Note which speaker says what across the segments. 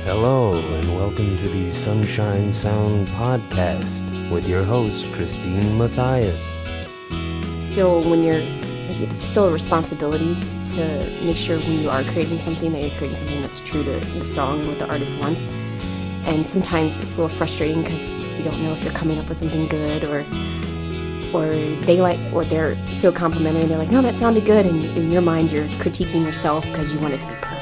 Speaker 1: Hello, and welcome to the Sunshine Sound Podcast with your host, Christine Matthias.
Speaker 2: It's still a responsibility to make sure when you are creating something that you're creating something that's true to the song and what the artist wants. And sometimes it's a little frustrating because you don't know if you're coming up with something good or they're so complimentary and they're like, no, that sounded good, and in your mind you're critiquing yourself because you want it to be perfect.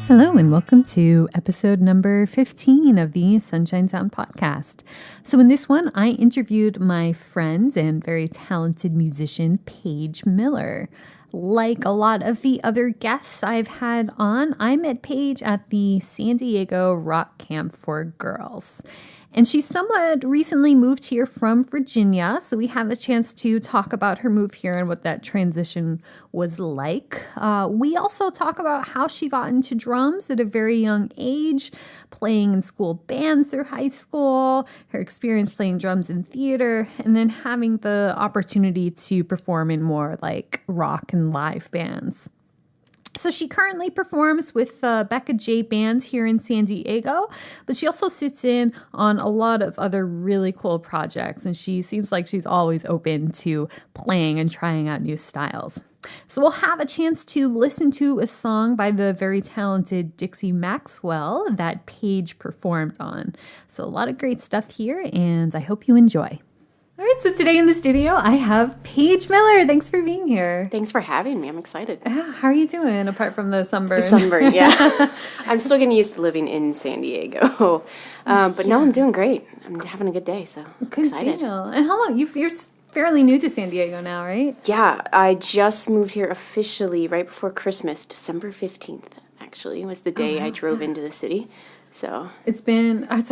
Speaker 3: Hello and welcome to episode number 15 of the Sunshine Sound Podcast. So in this one, I interviewed my friend and very talented musician, Paige Miller. Like a lot of the other guests I've had on, I met Paige at the San Diego Rock Camp for Girls. And she somewhat recently moved here from Virginia, so we had the chance to talk about her move here and what that transition was like. We also talk about how she got into drums at a very young age, playing in school bands through high school, her experience playing drums in theater, and then having the opportunity to perform in more like rock and live bands. So she currently performs with Becca bands here in San Diego, but she also sits in on a lot of other really cool projects, and she seems like she's always open to playing and trying out new styles. So we'll have a chance to listen to a song by the very talented Dixie Maxwell that Paige performed on. So a lot of great stuff here, and I hope you enjoy. All right, so today in the studio, I have Paige Miller. Thanks for being here.
Speaker 2: Thanks for having me. I'm excited.
Speaker 3: How are you doing, apart from the sunburn?
Speaker 2: The sunburn, yeah. I'm still getting used to living in San Diego. But no, I'm doing great. I'm having a good day, so
Speaker 3: good
Speaker 2: excited.
Speaker 3: Deal. And how long? You're fairly new to San Diego now, right?
Speaker 2: Yeah, I just moved here officially right before Christmas. December 15th, actually, was the day I drove into the city. So
Speaker 3: it's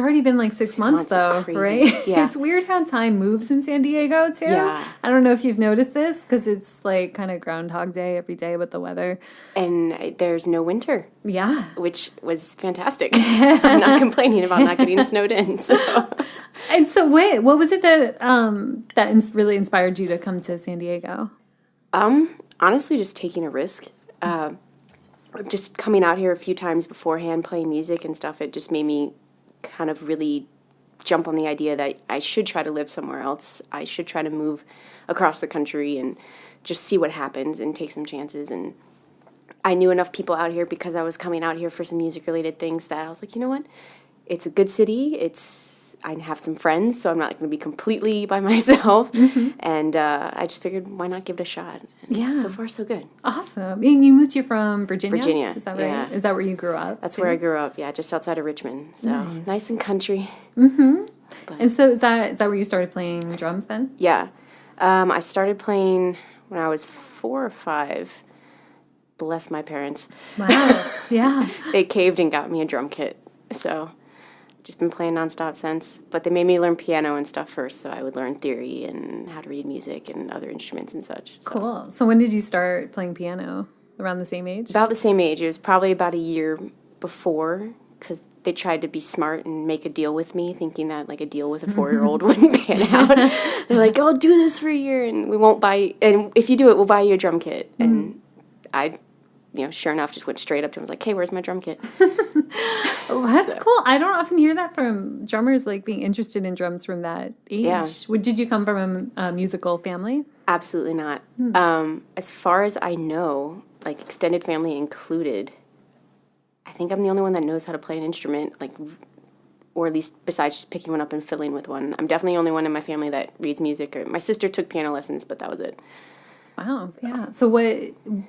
Speaker 3: already been like six months though, right?
Speaker 2: Yeah.
Speaker 3: It's weird how time moves in San Diego too.
Speaker 2: Yeah.
Speaker 3: I don't know if you've noticed this because it's like kind of Groundhog Day every day with the weather.
Speaker 2: And there's no winter.
Speaker 3: Yeah.
Speaker 2: Which was fantastic. I'm not complaining about not getting snowed in. So.
Speaker 3: And so what was it that really inspired you to come to San Diego?
Speaker 2: Honestly, just taking a risk. Just coming out here a few times beforehand, playing music and stuff, it just made me kind of really jump on the idea that I should try to live somewhere else. I should try to move across the country and just see what happens and take some chances. And I knew enough people out here because I was coming out here for some music-related things that I was like, you know what? It's a good city. I have some friends, so I'm not going to be completely by myself. Mm-hmm. And I just figured, why not give it a shot? And
Speaker 3: yeah.
Speaker 2: So far, so good.
Speaker 3: Awesome. And you moved here from Virginia?
Speaker 2: Virginia.
Speaker 3: Is that right?
Speaker 2: Yeah.
Speaker 3: Is that where you grew up?
Speaker 2: That's where I grew up, yeah, just outside of Richmond. So nice and country.
Speaker 3: Mm-hmm. And so is that where you started playing drums then?
Speaker 2: Yeah. I started playing when I was 4 or 5. Bless my parents.
Speaker 3: Wow. Yeah.
Speaker 2: They caved and got me a drum kit. So just been playing nonstop since. But they made me learn piano and stuff first, so I would learn theory and how to read music and other instruments and such. So.
Speaker 3: Cool. So when did you start playing piano? Around the same age?
Speaker 2: About the same age. It was probably about a year before, because they tried to be smart and make a deal with me, thinking that like a deal with a 4-year-old wouldn't pan out. They're like, "Oh, do this for a year, and we won't buy. And if you do it, we'll buy you a drum kit." Mm-hmm. And I, sure enough, just went straight up to him. I was like, "Hey, where's my drum kit?"
Speaker 3: Oh, that's cool. I don't often hear that from drummers, like being interested in drums from that age.
Speaker 2: Yeah.
Speaker 3: Did you come from a musical family?
Speaker 2: Absolutely not. As far as I know, like extended family included, I think I'm the only one that knows how to play an instrument, like, or at least besides just picking one up and filling with one. I'm definitely the only one in my family that reads music. Or my sister took piano lessons, but that was it.
Speaker 3: Wow, yeah. So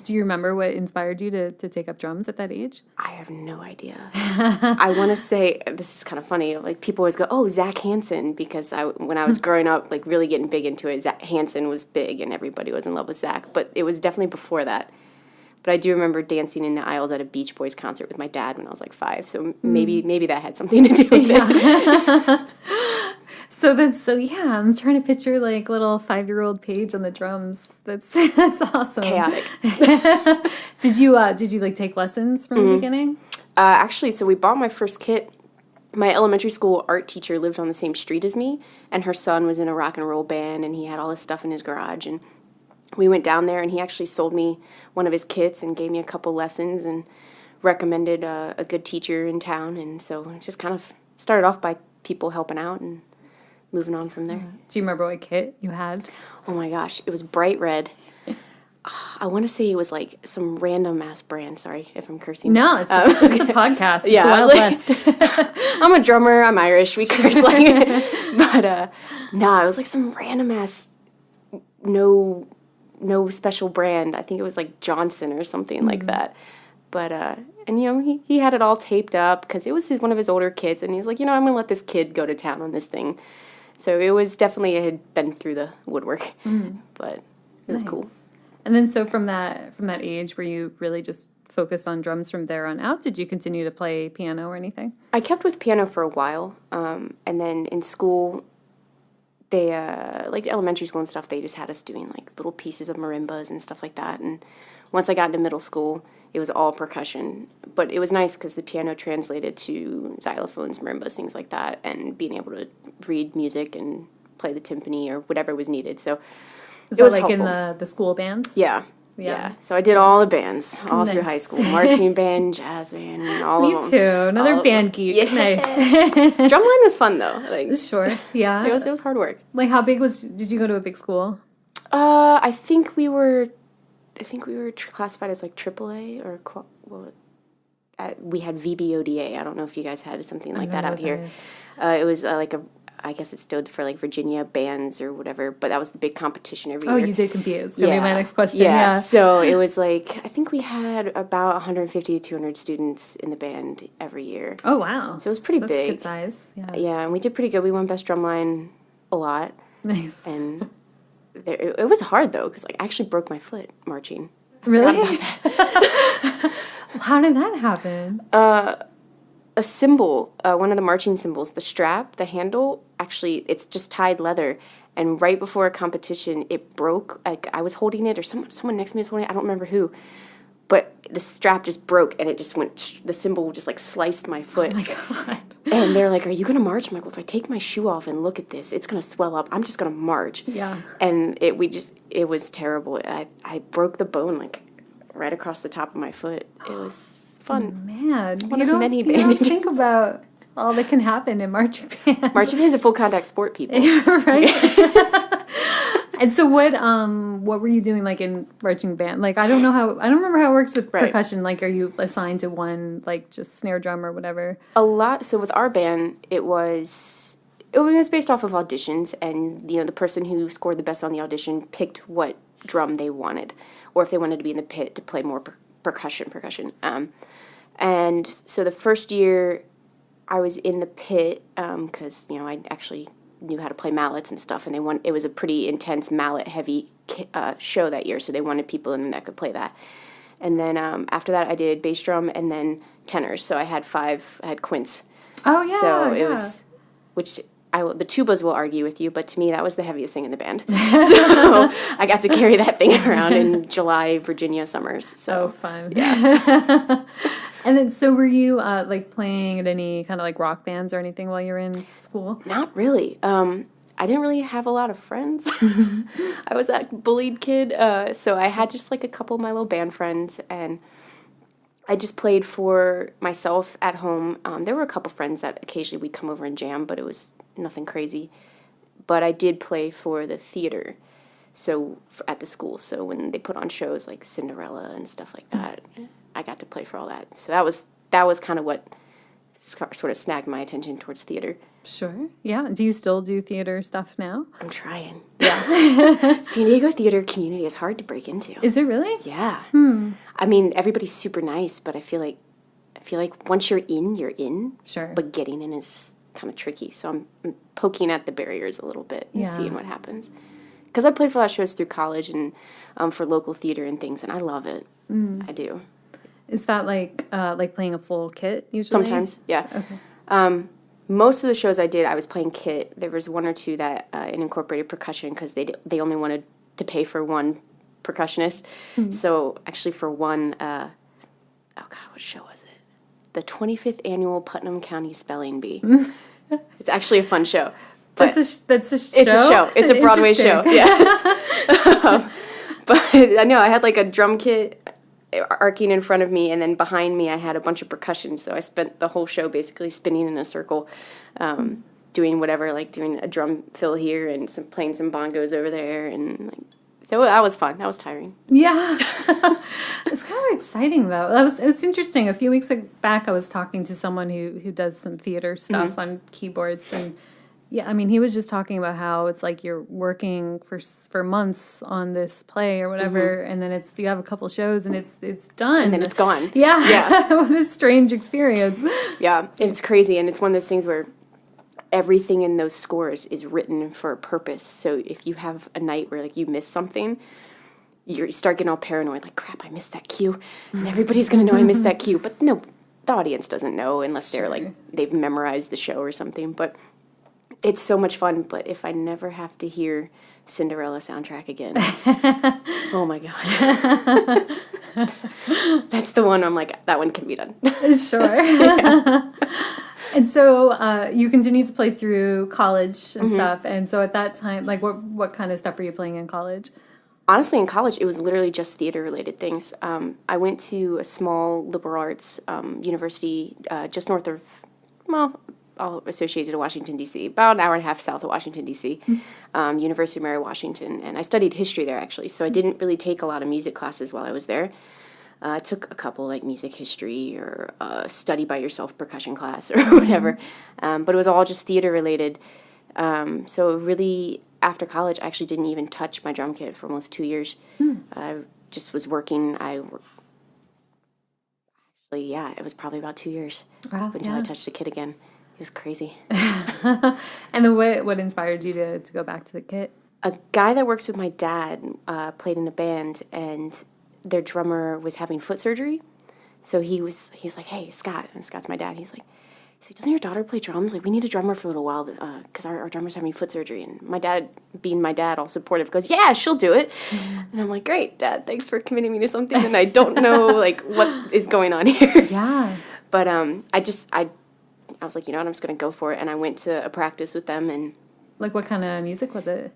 Speaker 3: do you remember what inspired you to take up drums at that age?
Speaker 2: I have no idea. I want to say, this is kind of funny, like people always go, oh, Zach Hansen, because when I was growing up, like really getting big into it, Zach Hansen was big and everybody was in love with Zach, but it was definitely before that. But I do remember dancing in the aisles at a Beach Boys concert with my dad when I was like 5, so maybe that had something to do with it.
Speaker 3: So yeah, I'm trying to picture like little 5-year-old Paige on the drums. That's awesome.
Speaker 2: Chaotic.
Speaker 3: Did you like take lessons from the beginning?
Speaker 2: Actually, so we bought my first kit. My elementary school art teacher lived on the same street as me, and her son was in a rock and roll band, and he had all this stuff in his garage, and we went down there, and he actually sold me one of his kits and gave me a couple lessons, and recommended a good teacher in town, and so it just kind of started off by people helping out and moving on from there.
Speaker 3: Do you remember what kit you had?
Speaker 2: Oh my gosh, it was bright red. I want to say it was like some random ass brand. Sorry if I'm cursing.
Speaker 3: No, it's a podcast. It's
Speaker 2: Yeah,
Speaker 3: the
Speaker 2: I
Speaker 3: Wild
Speaker 2: was
Speaker 3: West.
Speaker 2: I'm a drummer. I'm Irish. We curse but no, it was like some random ass, no special brand. I think it was like Johnson or something like that. But and he had it all taped up because it was one of his older kids, and he's like, I'm gonna let this kid go to town on this thing. So it was definitely, it had been through the woodwork, but it was cool.
Speaker 3: And then so from that age, were you really just focused on drums from there on out? Did you continue to play piano or anything?
Speaker 2: I kept with piano for a while, and then in school, they, like elementary school and stuff, they just had us doing like little pieces of marimbas and stuff like that. And once I got into middle school, it was all percussion. But it was nice because the piano translated to xylophones, marimbas, things like that, and being able to read music and play the timpani or whatever was needed. So
Speaker 3: it was like helpful. In the school band?
Speaker 2: Yeah. So I did all the bands all through high school. Marching band, jazz band, all of them.
Speaker 3: Me too. Another band geek. Yeah. Nice.
Speaker 2: Drumline was fun though.
Speaker 3: Sure. Yeah.
Speaker 2: It was hard work.
Speaker 3: Like did you go to a big school?
Speaker 2: I think we were classified as like AAA or we had VBODA. I don't know if you guys had something like that out here. It was I guess it stood for like Virginia bands or whatever, but that was the big competition every year.
Speaker 3: Oh, you did compete. It's going to be my next question.
Speaker 2: Yeah. So it was like, I think we had about 150 to 200 students in the band every year.
Speaker 3: Oh, wow.
Speaker 2: So it was pretty big.
Speaker 3: That's good size. Yeah.
Speaker 2: Yeah, and we did pretty good. We won Best Drumline a lot.
Speaker 3: Nice.
Speaker 2: And it was hard though, because I actually broke my foot marching.
Speaker 3: Really? How did that happen?
Speaker 2: A cymbal, one of the marching cymbals, the strap, the handle, actually, it's just tied leather. And right before a competition, it broke. Like I was holding it, or someone next to me was holding it. I don't remember who. But the strap just broke, and it just went, the cymbal just like sliced my foot.
Speaker 3: Oh my God.
Speaker 2: And they're like, "Are you going to march?" I'm like, "Well, if I take my shoe off and look at this, it's going to swell up. I'm just going to march."
Speaker 3: Yeah.
Speaker 2: And it was terrible. I broke the bone like right across the top of my foot. It was fun.
Speaker 3: Man,
Speaker 2: One of many
Speaker 3: you
Speaker 2: bandages.
Speaker 3: don't think about all that can happen in marching bands.
Speaker 2: Marching band's a full contact sport, people.
Speaker 3: Right. And so what were you doing like in marching band? Like I don't remember how it works with percussion. Like are you assigned to one like just snare drum or whatever?
Speaker 2: A lot. So with our band, it was based off of auditions, and the person who scored the best on the audition picked what drum they wanted, or if they wanted to be in the pit to play more percussion. And so the first year I was in the pit because I actually knew how to play mallets and stuff, and it was a pretty intense mallet heavy show that year, so they wanted people in that could play that. And then after that I did bass drum and then tenors, so I had quints.
Speaker 3: Oh yeah.
Speaker 2: So it was, which the tubas will argue with you, but to me that was the heaviest thing in the band. So I got to carry that thing around in July Virginia summers. So
Speaker 3: fun.
Speaker 2: Yeah.
Speaker 3: And then, so were you like playing at any kind of like rock bands or anything while you were in school?
Speaker 2: Not really. I didn't really have a lot of friends. I was that bullied kid, so I had just like a couple of my little band friends, and I just played for myself at home. There were a couple friends that occasionally we'd come over and jam, but it was nothing crazy. But I did play for the theater, at the school. So when they put on shows like Cinderella and stuff like that, I got to play for all that. So that was kind of what sort of snagged my attention towards theater.
Speaker 3: Sure. Yeah. Do you still do theater stuff now?
Speaker 2: I'm trying. Yeah. San Diego theater community is hard to break into.
Speaker 3: Is it really?
Speaker 2: Yeah. I mean, everybody's super nice, but I feel like once you're in, you're in.
Speaker 3: Sure.
Speaker 2: But getting in is kind of tricky. So I'm poking at the barriers a little bit and seeing what happens. Because I played for a lot of shows through college and for local theater and things, and I love it. I do.
Speaker 3: Is that like playing a full kit usually?
Speaker 2: Sometimes, yeah. Okay. Most of the shows I did, I was playing kit. There was one or two that incorporated percussion because they only wanted to pay for one percussionist. So actually for one, what show was it? The 25th annual Putnam County Spelling Bee. It's actually a fun show.
Speaker 3: That's a show?
Speaker 2: It's a show. It's a Broadway show. Yeah. But I know I had like a drum kit, arcing in front of me, and then behind me I had a bunch of percussion, so I spent the whole show basically spinning in a circle, doing whatever, like doing a drum fill here and playing some bongos over there, and like, so that was fun. That was tiring.
Speaker 3: Yeah. It's kind of exciting, though. It's interesting. A few weeks back, I was talking to someone who does some theater stuff on keyboards, and yeah, I mean, he was just talking about how it's like you're working for months on this play or whatever, and then you have a couple shows and it's done.
Speaker 2: And then it's gone.
Speaker 3: Yeah. What a strange experience.
Speaker 2: Yeah, and it's crazy, and it's one of those things where everything in those scores is written for a purpose. So if you have a night where like you miss something, you start getting all paranoid, like, crap, I missed that cue, and everybody's going to know I missed that cue. But no, the audience doesn't know unless they're like, they've memorized the show or something. But it's so much fun. But if I never have to hear Cinderella soundtrack again, oh my God. That's the one I'm like, that one can be done.
Speaker 3: Sure. Yeah. And so you continued to play through college and stuff. And so at that time, like what kind of stuff were you playing in college?
Speaker 2: Honestly, in college, it was literally just theater-related things. I went to a small liberal arts university just north of, well, all associated to Washington, D.C., about an hour and a half south of Washington, D.C., University of Mary Washington. And I studied history there, actually, so I didn't really take a lot of music classes while I was there. I took a couple, like music history or study by yourself percussion class or whatever, but it was all just theater-related. So really, after college, I actually didn't even touch my drum kit for almost 2 years. I just was working. It was probably about 2 years until I touched the kit again. It was crazy.
Speaker 3: And then what inspired you to go back to the kit?
Speaker 2: A guy that works with my dad played in a band, and their drummer was having foot surgery. So he was like, hey, Scott, and Scott's my dad. He's like, doesn't your daughter play drums? Like, we need a drummer for a little while because our drummer's having foot surgery. And my dad, being my dad, all supportive, goes, yeah, she'll do it. And I'm like, great, Dad, thanks for committing me to something. And I don't know, like, what is going on here.
Speaker 3: Yeah.
Speaker 2: But I was like, you know what, I'm just going to go for it. And I went to a practice with them. And
Speaker 3: like, what kind of music was it?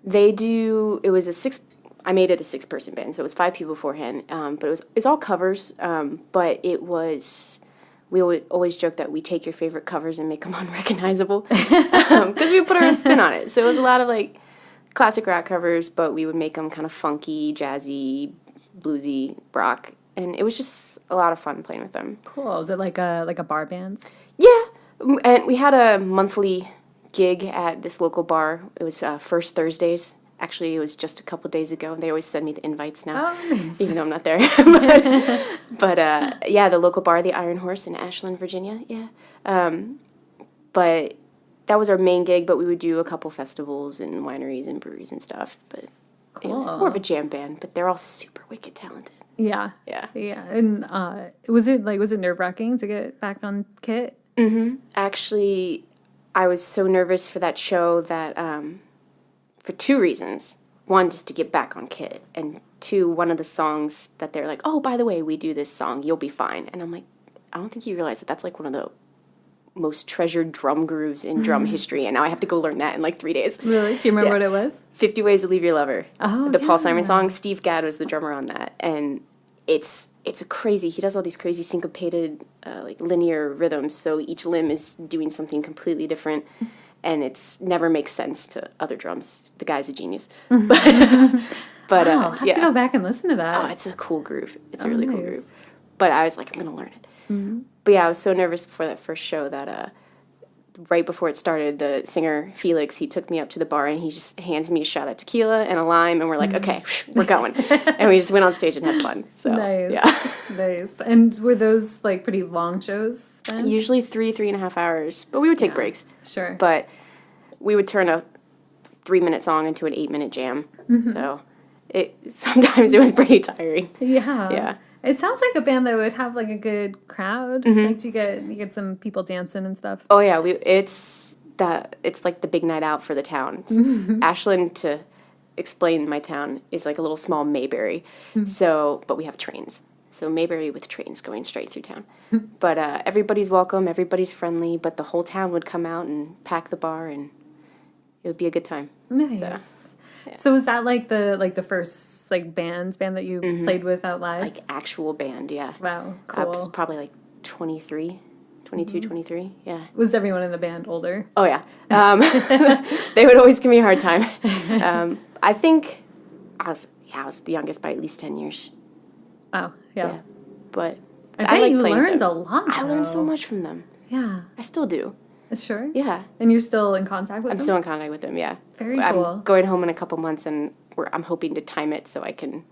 Speaker 2: I made it a 6-person band, so it was 5 people beforehand. But it's all covers. But we would always joke that we take your favorite covers and make them unrecognizable because we put our own spin on it. So it was a lot of like classic rock covers, but we would make them kind of funky, jazzy, bluesy, rock, and it was just a lot of fun playing with them.
Speaker 3: Cool. Was it like a bar band?
Speaker 2: Yeah, and we had a monthly gig at this local bar. It was First Thursdays. Actually, it was just a couple days ago. They always send me the invites now, even though I'm not there. but the local bar, the Iron Horse in Ashland, Virginia. Yeah. But that was our main gig, but we would do a couple festivals and wineries and breweries and stuff. But It was more of a jam band, but they're all super wicked talented.
Speaker 3: Yeah.
Speaker 2: Yeah.
Speaker 3: Yeah. And was it nerve-wracking to get back on kit?
Speaker 2: Mm-hmm. Actually, I was so nervous for that show that for 2 reasons. 1, just to get back on kit, and 2, one of the songs that they're like, oh, by the way, we do this song, You'll Be Fine. And I'm like, I don't think you realize that that's like one of the most treasured drum grooves in drum history, and now I have to go learn that in like 3 days.
Speaker 3: Really? Do you remember what it was?
Speaker 2: 50 Ways to Leave Your Lover.
Speaker 3: Oh,
Speaker 2: the Paul Simon song. Steve Gadd was the drummer on that, and it's a crazy, he does all these crazy syncopated like linear rhythms, so each limb is doing something completely different, and it's never makes sense to other drums. The guy's a genius. But
Speaker 3: I'll have to go back and listen to that.
Speaker 2: Oh, it's a cool groove. It's a really cool groove. But I was like, I'm going to learn it. Mm-hmm. But yeah, I was so nervous before that first show that right before it started, the singer, Felix, he took me up to the bar and he just hands me a shot of tequila and a lime, and we're like, okay, we're going. And we just went on stage and had fun. So,
Speaker 3: nice.
Speaker 2: Yeah.
Speaker 3: Nice. And were those like pretty long shows then?
Speaker 2: Usually 3.5 hours, but we would take breaks.
Speaker 3: Sure.
Speaker 2: But we would turn a 3-minute song into an 8-minute jam. Mm-hmm. So sometimes it was pretty tiring.
Speaker 3: Yeah.
Speaker 2: Yeah.
Speaker 3: It sounds like a band that would have like a good crowd. Mm-hmm. Like you get some people dancing and stuff.
Speaker 2: Oh yeah, it's like the big night out for the town. Mm-hmm. Ashland, to explain my town, is like a little small Mayberry. Mm-hmm. So, but we have trains. So Mayberry with trains going straight through town. Mm-hmm. But everybody's welcome, everybody's friendly, but the whole town would come out and pack the bar, and it would be a good time.
Speaker 3: Nice.
Speaker 2: So.
Speaker 3: So was that like the first like band that you played with out live?
Speaker 2: Like actual band, yeah.
Speaker 3: Wow,
Speaker 2: I was
Speaker 3: cool.
Speaker 2: probably like 23, 22, 23, yeah.
Speaker 3: Was everyone in the band older?
Speaker 2: Oh, yeah. They would always give me a hard time. I think I was the youngest by at least 10 years.
Speaker 3: Wow, yeah.
Speaker 2: Yeah. But
Speaker 3: I bet
Speaker 2: like
Speaker 3: you
Speaker 2: playing with
Speaker 3: learned
Speaker 2: them.
Speaker 3: a lot,
Speaker 2: I learned so
Speaker 3: though.
Speaker 2: much from them.
Speaker 3: Yeah.
Speaker 2: I still do.
Speaker 3: Sure?
Speaker 2: Yeah.
Speaker 3: And you're still in contact with them?
Speaker 2: I'm still in contact with them, yeah.
Speaker 3: Very cool.
Speaker 2: I'm going home in a couple months, and I'm hoping to time it so I can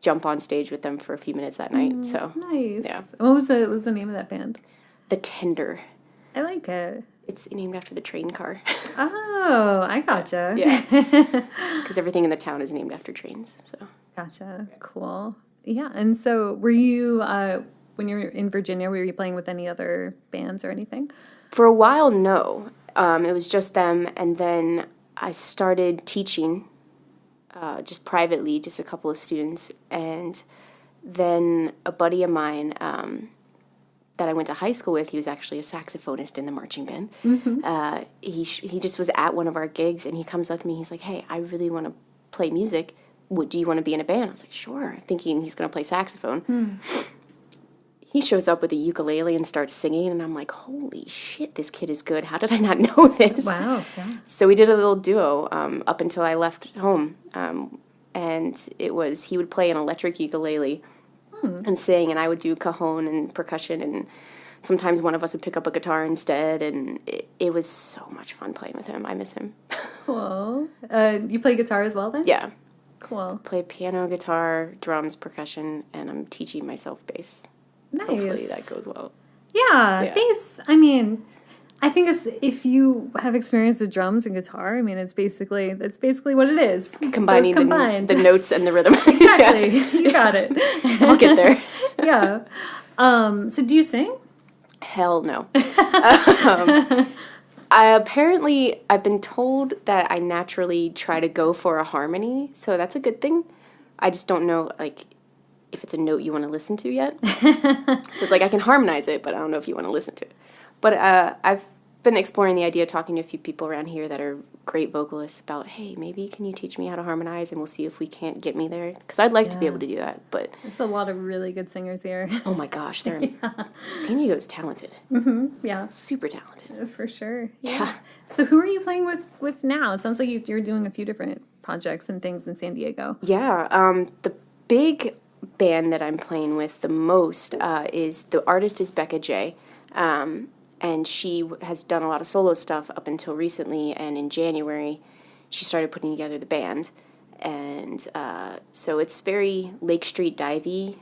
Speaker 2: jump on stage with them for a few minutes that night. So
Speaker 3: Nice.
Speaker 2: yeah.
Speaker 3: What was the name of that band?
Speaker 2: The Tender.
Speaker 3: I like it.
Speaker 2: It's named after the train car.
Speaker 3: Oh, I gotcha.
Speaker 2: Yeah. Because everything in the town is named after trains. So
Speaker 3: Gotcha. Cool. Yeah. And so were you, when you were in Virginia, were you playing with any other bands or anything?
Speaker 2: for a while, no. It was just them, and then I started teaching just privately, just a couple of students, and then a buddy of mine that I went to high school with, he was actually a saxophonist in the marching band. Mm-hmm. He just was at one of our gigs, and he comes up to me, he's like, hey, I really want to play music. Do you want to be in a band? I was like, sure, thinking he's going to play saxophone. He shows up with a ukulele and starts singing, and I'm like, holy shit, this kid is good. How did I not know this?
Speaker 3: Wow, yeah.
Speaker 2: So we did a little duo up until I left home. And it was, he would play an electric ukulele and sing, and I would do cajon and percussion, and sometimes one of us would pick up a guitar instead, and it was so much fun playing with him. I miss him.
Speaker 3: Cool. You play guitar as well then?
Speaker 2: Yeah.
Speaker 3: Cool.
Speaker 2: Play piano, guitar, drums, percussion, and I'm teaching myself bass.
Speaker 3: Nice.
Speaker 2: Hopefully that goes well.
Speaker 3: Yeah, bass, I mean, I think if you have experience with drums and guitar, I mean, it's basically what it is.
Speaker 2: Combining the notes and the rhythm.
Speaker 3: Exactly. You got it.
Speaker 2: I'll get there.
Speaker 3: Yeah. So do you sing?
Speaker 2: Hell no. I've been told that I naturally try to go for a harmony, so that's a good thing. I just don't know, like, if it's a note you want to listen to yet. So it's like I can harmonize it, but I don't know if you want to listen to it. But I've been exploring the idea of talking to a few people around here that are great vocalists about, hey, maybe can you teach me how to harmonize, and we'll see if we can't get me there. Because I'd like to be able to do that, but...
Speaker 3: There's a lot of really good singers here.
Speaker 2: Oh my gosh, San Diego's talented.
Speaker 3: Mm-hmm. Yeah.
Speaker 2: Super talented.
Speaker 3: For sure.
Speaker 2: Yeah.
Speaker 3: So who are you playing with now? It sounds like you're doing a few different projects and things in San Diego.
Speaker 2: Yeah. The big band that I'm playing with the most is, the artist is Becca J. And she has done a lot of solo stuff up until recently, and in January she started putting together the band. And so it's very Lake Street Divey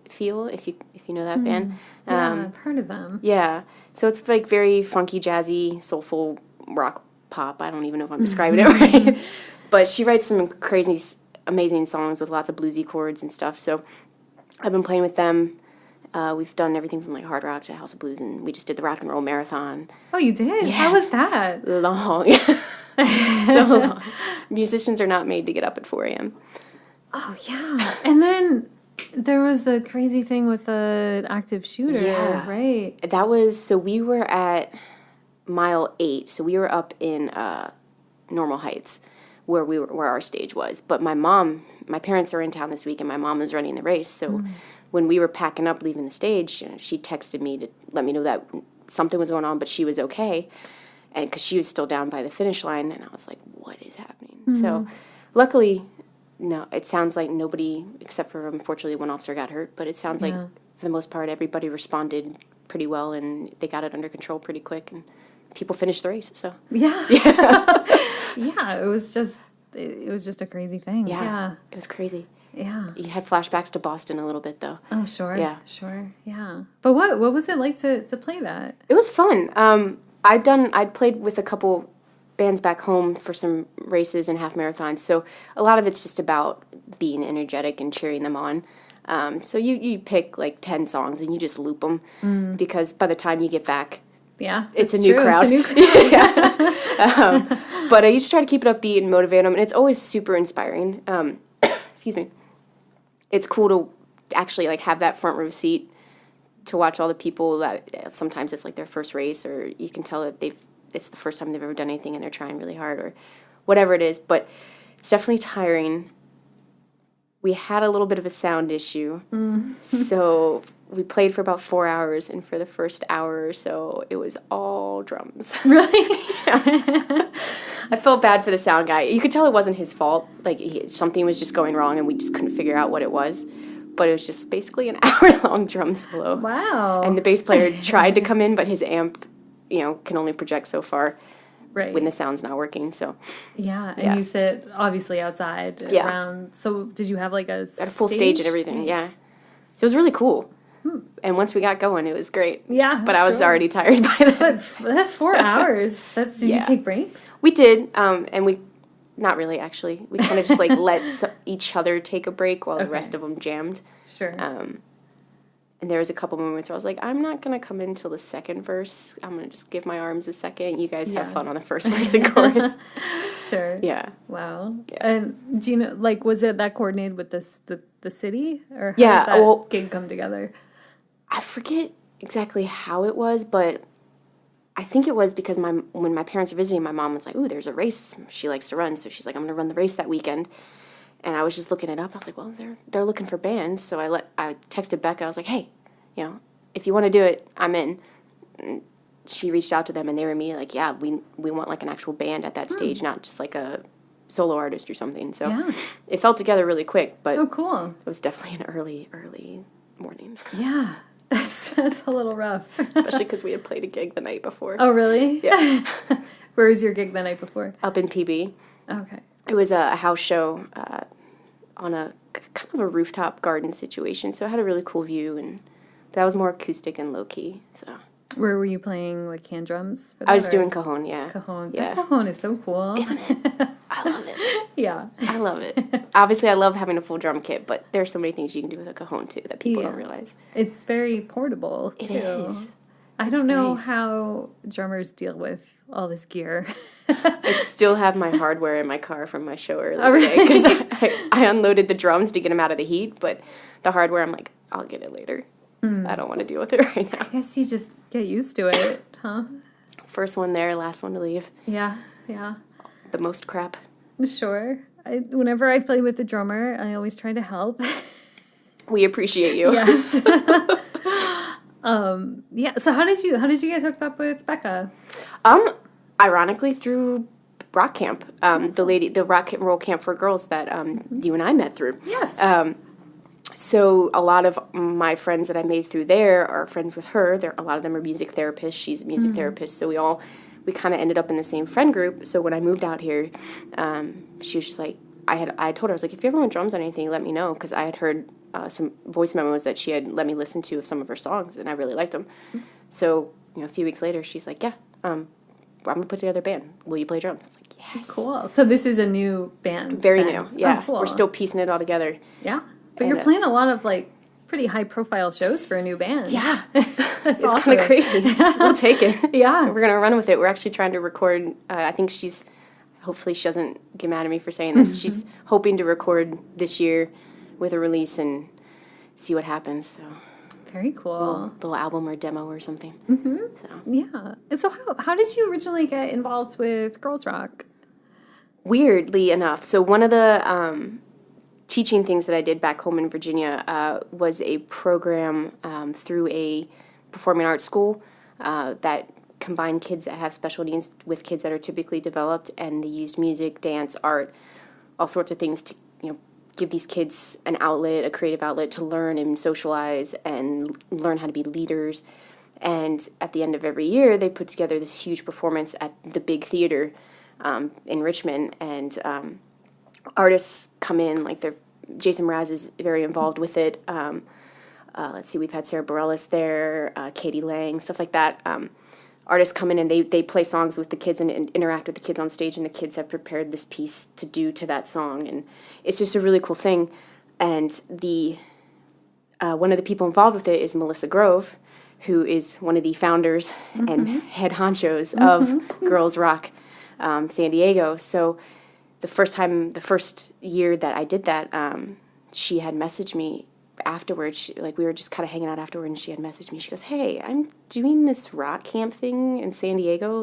Speaker 2: feel, if you know that band.
Speaker 3: Yeah, I've heard of them.
Speaker 2: Yeah. So it's like very funky, jazzy, soulful rock pop. I don't even know if I'm describing it right. But she writes some crazy, amazing songs with lots of bluesy chords and stuff. So I've been playing with them. We've done everything from like hard rock to House of Blues, and we just did the rock and roll marathon.
Speaker 3: Oh, you did? Yeah. How was that?
Speaker 2: Long. So long. Musicians are not made to get up at 4 a.m.
Speaker 3: Oh, yeah. And then there was the crazy thing with the active shooter, right?
Speaker 2: That was, so we were at mile 8, so we were up in Normal Heights, where our stage was. But my parents are in town this week, and my mom was running the race, so when we were packing up, leaving the stage, she texted me to let me know that something was going on, but she was okay, and because she was still down by the finish line, and I was like, what is happening? So luckily, no, it sounds like nobody, except for unfortunately one officer got hurt, but it sounds like for the most part everybody responded pretty well, and they got it under control pretty quick, and people finished the race. So
Speaker 3: yeah. It was just a crazy thing. Yeah.
Speaker 2: It was crazy.
Speaker 3: Yeah.
Speaker 2: You had flashbacks to Boston a little bit, though.
Speaker 3: Oh, sure.
Speaker 2: Yeah.
Speaker 3: Sure. Yeah. But what was it like to play that?
Speaker 2: It was fun. I'd played with a couple bands back home for some races and half marathons, so a lot of it's just about being energetic and cheering them on. So you pick like 10 songs and you just loop them, because by the time you get back, it's a new crowd. It's a new crowd. But I used to try to keep it upbeat and motivate them, and it's always super inspiring. Excuse me. It's cool to actually like have that front row seat to watch all the people that sometimes it's like their first race, or you can tell that it's the first time they've ever done anything and they're trying really hard, or whatever it is. But It's definitely tiring. We had a little bit of a sound issue. So we played for about 4 hours, and for the first hour or so, it was all drums.
Speaker 3: Really?
Speaker 2: I felt bad for the sound guy. You could tell it wasn't his fault. Like, something was just going wrong, and we just couldn't figure out what it was. But it was just basically an hour-long drum solo.
Speaker 3: Wow.
Speaker 2: And the bass player tried to come in, but his amp, can only project so far when the sound's not working. So
Speaker 3: Yeah, and you sit obviously outside around. So did you have like a
Speaker 2: full stage and everything?
Speaker 3: Nice.
Speaker 2: Yeah. So it was really cool. And once we got going, it was great.
Speaker 3: Yeah,
Speaker 2: but I was already tired by then.
Speaker 3: But that 4 hours. Did you take breaks?
Speaker 2: We did, and we. Not really, actually. We kind of just, let each other take a break while the rest of them jammed.
Speaker 3: Sure.
Speaker 2: And there was a couple moments where I was like, I'm not going to come in until the second verse. I'm going to just give my arms a second. You guys have fun on the first verse and chorus.
Speaker 3: Sure.
Speaker 2: Yeah.
Speaker 3: Wow.
Speaker 2: Yeah.
Speaker 3: And do you know, was it that coordinated with the city? Or how
Speaker 2: Yeah,
Speaker 3: does that gig come together?
Speaker 2: I forget exactly how it was, but I think it was because when my parents were visiting, my mom was like, ooh, there's a race she likes to run. So she's like, I'm going to run the race that weekend. And I was just looking it up. I was like, well, they're looking for bands. So I texted Becca. I was like, hey, if you want to do it, I'm in. And she reached out to them, and they were immediately like, yeah, we want like an actual band at that stage, not just like a solo artist or something. So it fell together really quick, but
Speaker 3: cool.
Speaker 2: It was definitely an early morning.
Speaker 3: Yeah. That's a little rough.
Speaker 2: Especially because we had played a gig the night before.
Speaker 3: Oh, really?
Speaker 2: Yeah.
Speaker 3: Where was your gig the night before?
Speaker 2: Up in PB.
Speaker 3: Okay.
Speaker 2: It was a house show on a kind of a rooftop garden situation, so it had a really cool view, and that was more acoustic and low-key, so.
Speaker 3: Where were you playing, like, hand drums? For that,
Speaker 2: I was doing cajon, yeah.
Speaker 3: Cajon.
Speaker 2: Yeah.
Speaker 3: That cajon is so cool.
Speaker 2: Isn't it? I love it.
Speaker 3: Yeah.
Speaker 2: I love it. Obviously, I love having a full drum kit, but there's so many things you can do with a cajon, too, that people don't realize.
Speaker 3: It's very portable, too.
Speaker 2: It is.
Speaker 3: I don't know how drummers deal with all this gear.
Speaker 2: I still have my hardware in my car from my show earlier
Speaker 3: really?
Speaker 2: today, because I unloaded the drums to get them out of the heat, but the hardware, I'm like, I'll get it later. I don't want to deal with it right now.
Speaker 3: I guess you just get used to it, huh?
Speaker 2: First one there, last one to leave.
Speaker 3: Yeah.
Speaker 2: The most crap.
Speaker 3: Sure. Whenever I play with the drummer, I always try to help.
Speaker 2: We appreciate you.
Speaker 3: Yes. Yeah. So how did you get hooked up with Becca?
Speaker 2: Ironically through rock camp. The rock and roll camp for girls that you and I met through.
Speaker 3: Yes.
Speaker 2: So a lot of my friends that I made through there are friends with her. A lot of them are music therapists. She's a music therapist. So we kind of ended up in the same friend group. So when I moved out here, she was just like, I told her, I was like, if you ever want drums on anything, let me know. Because I had heard some voice memos that she had let me listen to of some of her songs, and I really liked them. So, a few weeks later, she's like, yeah, I'm going to put together a band. Will you play drums? I was like, yes.
Speaker 3: Cool. So this is a new band.
Speaker 2: Very new, yeah.
Speaker 3: Oh, cool.
Speaker 2: We're still piecing it all together.
Speaker 3: Yeah. But you're playing a lot of, like, pretty high-profile shows for a new band.
Speaker 2: Yeah.
Speaker 3: That's
Speaker 2: It's
Speaker 3: awesome.
Speaker 2: kind of crazy. We'll take it.
Speaker 3: Yeah.
Speaker 2: We're going to run with it. We're actually trying to record, I think hopefully she doesn't get mad at me for saying this. She's hoping to record this year with a release and see what happens. So
Speaker 3: Very cool.
Speaker 2: little album or demo or something. So
Speaker 3: Yeah. And so how did you originally get involved with Girls Rock?
Speaker 2: weirdly enough, so one of the teaching things that I did back home in Virginia was a program through a performing arts school that combined kids that have special needs with kids that are typically developed, and they used music, dance, art, all sorts of things to give these kids an outlet, a creative outlet to learn and socialize and learn how to be leaders. And at the end of every year, they put together this huge performance at the big theater in Richmond, and artists come in, like Jason Mraz is very involved with it. Let's see, we've had Sarah Bareilles there, Katie Lang, stuff like that. Artists come in and they play songs with the kids and interact with the kids on stage, and the kids have prepared this piece to do to that song, and it's just a really cool thing. And one of the people involved with it is Melissa Grove, who is one of the founders and head honchos of Girls Rock San Diego. So the first year that I did that, she had messaged me afterwards. We were just kind of hanging out afterward, and she had messaged me. She goes, hey, I'm doing this rock camp thing in San Diego.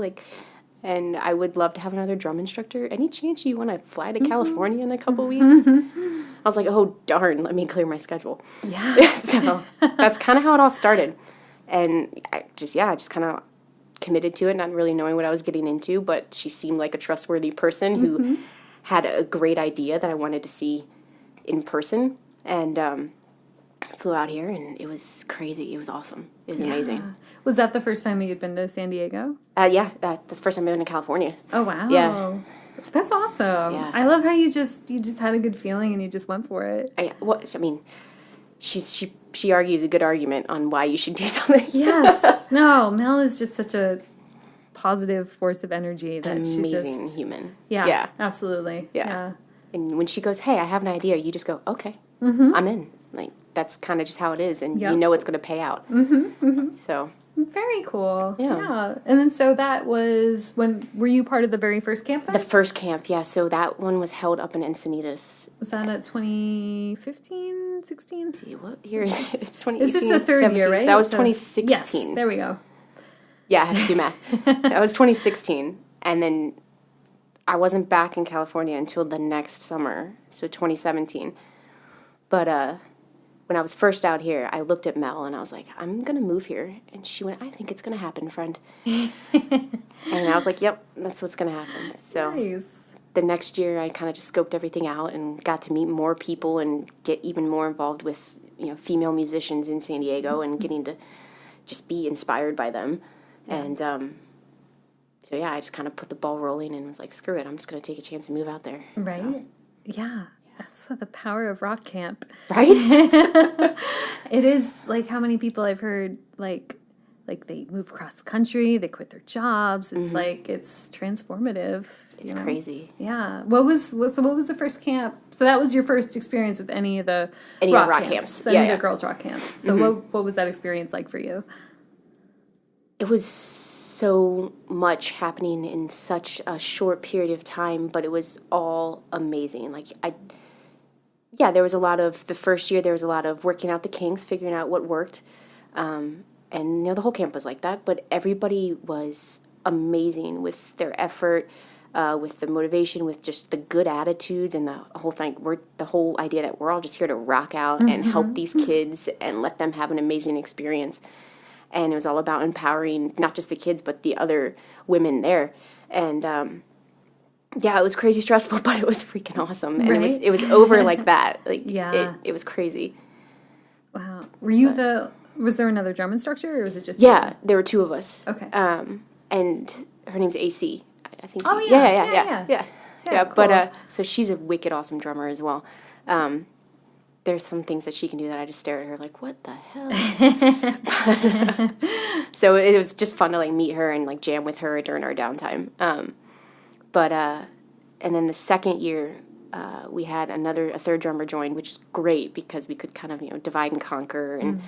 Speaker 2: and I would love to have another drum instructor. Any chance you want to fly to California in a couple weeks? I was like, oh, darn, let me clear my schedule.
Speaker 3: Yeah.
Speaker 2: So that's kind of how it all started. And I just kind of committed to it, not really knowing what I was getting into, but she seemed like a trustworthy person who had a great idea that I wanted to see in person. And flew out here, and it was crazy. It was awesome. It was amazing.
Speaker 3: Was that the first time that you'd been to San Diego?
Speaker 2: Yeah, that's the first time I've been in California.
Speaker 3: Oh, wow.
Speaker 2: Yeah.
Speaker 3: That's awesome.
Speaker 2: Yeah.
Speaker 3: I love how you just had a good feeling and you just went for it.
Speaker 2: I mean, she argues a good argument on why you should do something.
Speaker 3: Yes. No, Mel is just such a positive force of energy that
Speaker 2: Amazing human.
Speaker 3: Yeah.
Speaker 2: Yeah.
Speaker 3: Absolutely.
Speaker 2: Yeah. And when she goes, hey, I have an idea, you just go, okay, I'm in. Like, that's kind of just how it is, and you know it's going to pay out. So.
Speaker 3: Very cool.
Speaker 2: Yeah.
Speaker 3: And then so that was were you part of the very first camp then?
Speaker 2: The first camp, yeah. So that one was held up in Encinitas.
Speaker 3: Was that at 2015, 16?
Speaker 2: Let's see, what year is it? It's 2018.
Speaker 3: This is the third
Speaker 2: 17.
Speaker 3: year, right?
Speaker 2: So that was 2016.
Speaker 3: Yes, there we go.
Speaker 2: Yeah, I have to do math. That was 2016. And then I wasn't back in California until the next summer, so 2017. But when I was first out here, I looked at Mel and I was like, I'm going to move here. And she went, I think it's going to happen, friend. And I was like, yep, that's what's going to happen. So
Speaker 3: Nice.
Speaker 2: the next year, I kind of just scoped everything out and got to meet more people and get even more involved with, female musicians in San Diego and getting to just be inspired by them. And so, yeah, I just kind of put the ball rolling and was like, screw it, I'm just going to take a chance and move out there.
Speaker 3: Right?
Speaker 2: So.
Speaker 3: Yeah. That's the power of rock camp.
Speaker 2: Right?
Speaker 3: It is like how many people I've heard like they move across the country, they quit their jobs. It's like it's transformative.
Speaker 2: It's crazy.
Speaker 3: Yeah. What was the first camp? So that was your first experience with any of the
Speaker 2: rock camps.
Speaker 3: Any of the girls' rock camps. So what was that experience like for you?
Speaker 2: It was so much happening in such a short period of time, but it was all amazing. There was a lot of, the first year, there was a lot of working out the kinks, figuring out what worked. And, the whole camp was like that. But everybody was amazing with their effort, with the motivation, with just the good attitudes and the whole thing. The whole idea that we're all just here to rock out and help these kids and let them have an amazing experience. And it was all about empowering not just the kids, but the other women there. And, it was crazy stressful, but it was freaking awesome. And
Speaker 3: right?
Speaker 2: it was over like that. It was crazy.
Speaker 3: Wow. Were you was there another drum instructor or was it just
Speaker 2: Yeah, there were two of us.
Speaker 3: Okay.
Speaker 2: And her name's AC. I think.
Speaker 3: Oh,
Speaker 2: Yeah.
Speaker 3: Yeah, cool.
Speaker 2: But so she's a wicked awesome drummer as well. There's some things that she can do that I just stare at her like, what the hell? So it was just fun to meet her and jam with her during our downtime. And then the second year, we had a third drummer join, which is great because we could kind of divide and conquer and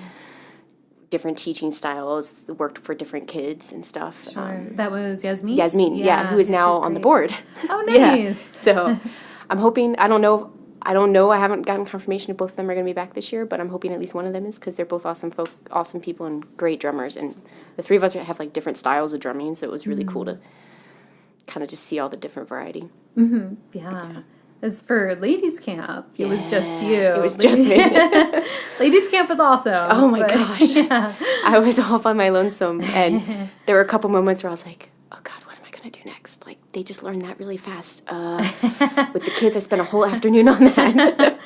Speaker 2: different teaching styles, worked for different kids and stuff.
Speaker 3: Sure. That was Yasmin?
Speaker 2: Yasmin, who is now on the board.
Speaker 3: Oh, nice.
Speaker 2: So I'm hoping, I don't know, I haven't gotten confirmation if both of them are going to be back this year, but I'm hoping at least one of them is because they're both awesome people and great drummers. And the three of us have different styles of drumming, so it was really cool to kind of just see all the different variety.
Speaker 3: Yeah. As for ladies camp, it was just you.
Speaker 2: It was just me.
Speaker 3: Ladies camp was awesome.
Speaker 2: Oh my gosh.
Speaker 3: Yeah.
Speaker 2: I was all by my lonesome, and there were a couple moments where I was like, oh God, what am I going to do next? They just learned that really fast. With the kids, I spent a whole afternoon on that.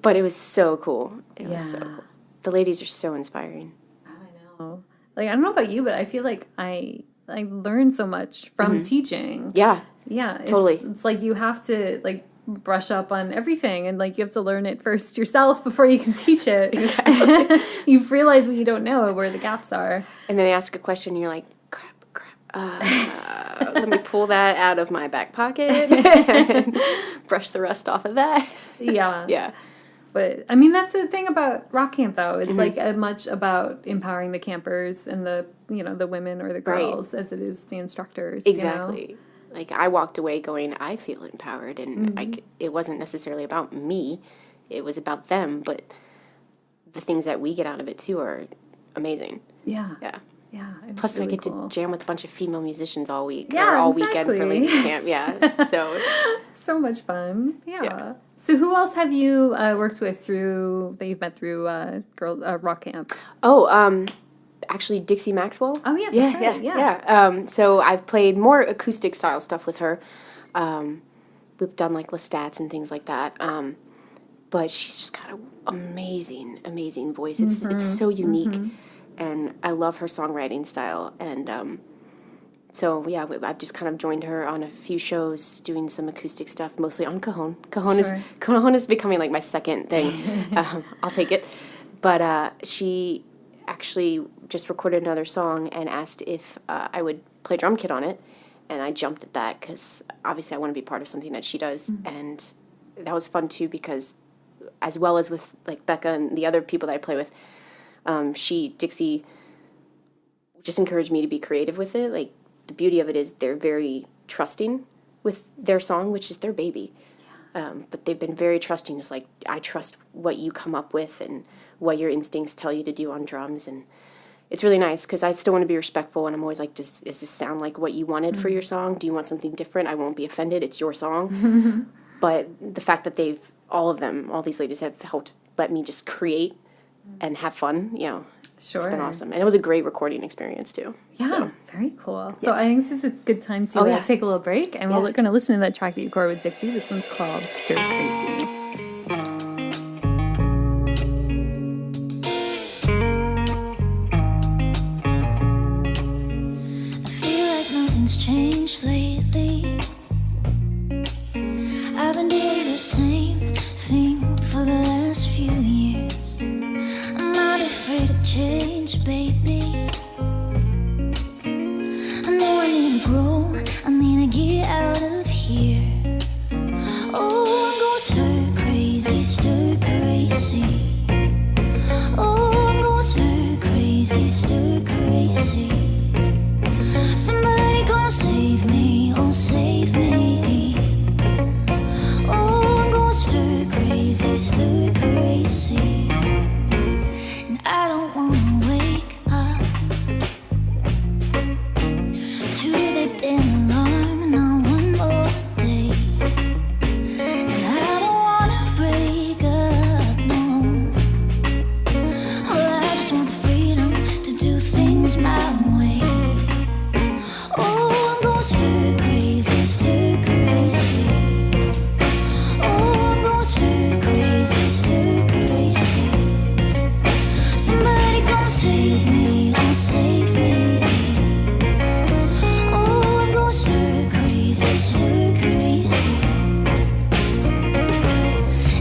Speaker 2: But it was so cool. It was so cool. The ladies are so inspiring.
Speaker 3: I know. I don't know about you, but I feel like I learned so much from teaching.
Speaker 2: Yeah.
Speaker 3: Yeah.
Speaker 2: Totally.
Speaker 3: It's like you have to brush up on everything and you have to learn it first yourself before you can teach it.
Speaker 2: Exactly.
Speaker 3: You realize what you don't know, where the gaps are.
Speaker 2: And then they ask a question and you're like, crap. Let me pull that out of my back pocket and brush the rust off of that.
Speaker 3: Yeah.
Speaker 2: Yeah.
Speaker 3: But I mean, that's the thing about rock camp, though. It's much about empowering the campers and the the women or the girls as it is the instructors.
Speaker 2: Exactly. I walked away going, I feel empowered, and it wasn't necessarily about me; it was about them. But the things that we get out of it too are amazing.
Speaker 3: Yeah.
Speaker 2: Yeah.
Speaker 3: Yeah. It was
Speaker 2: Plus, I
Speaker 3: really
Speaker 2: get
Speaker 3: cool.
Speaker 2: to jam with a bunch of female musicians all week.
Speaker 3: Yeah,
Speaker 2: or all weekend for
Speaker 3: exactly.
Speaker 2: ladies camp. Yeah. So
Speaker 3: So much fun. Yeah.
Speaker 2: Yeah.
Speaker 3: So who else have you worked with that you've met through rock camp?
Speaker 2: Actually, Dixie Maxwell.
Speaker 3: Oh, yeah, that's right.
Speaker 2: Yeah. So I've played more acoustic style stuff with her. We've done like Lestats and things like that. But she's just got an amazing, amazing voice. It's so unique, and I love her songwriting style. And so yeah, I've just kind of joined her on a few shows, doing some acoustic stuff, mostly on cajon. Cajon is becoming like my second thing. I'll take it. But she actually just recorded another song and asked if I would play drum kit on it, and I jumped at that because obviously I want to be part of something that she does, and that was fun too because, as well as with like Becca and the other people that I play with, Dixie just encouraged me to be creative with it. Like, the beauty of it is they're very trusting with their song, which is their baby. But they've been very trusting. It's like, I trust what you come up with and what your instincts tell you to do on drums. And it's really nice because I still want to be respectful, and I'm always like, does this sound like what you wanted for your song? Do you want something different? I won't be offended. It's your song. But the fact that all these ladies have helped let me just create and have fun,
Speaker 3: Sure.
Speaker 2: It's been awesome. And it was a great recording experience too.
Speaker 3: Yeah,
Speaker 2: So.
Speaker 3: very cool. So I think this is a good time to take a little break, and we're going to listen to that track that you recorded with Dixie. This one's called Stir Crazy.
Speaker 4: I feel like nothing's changed lately. I've been doing the same thing for the last few years. I'm not afraid of change, baby. I know I need to grow, I need to get out of here. Oh, I'm gonna stir crazy, stir crazy. Oh, I'm gonna stir crazy, stir crazy. Somebody gonna save me, oh save me. Oh, I'm gonna stir crazy, stir crazy. And I don't wanna wake up to the damn alarm, not one more day. And I don't wanna break up, no. Oh, I just want the freedom to do things my way. Oh, I'm gonna stir crazy, stir crazy. Oh, I'm gonna stir crazy, stir crazy. Somebody gonna save me, oh save me. Oh, I'm gonna stir crazy, stir crazy.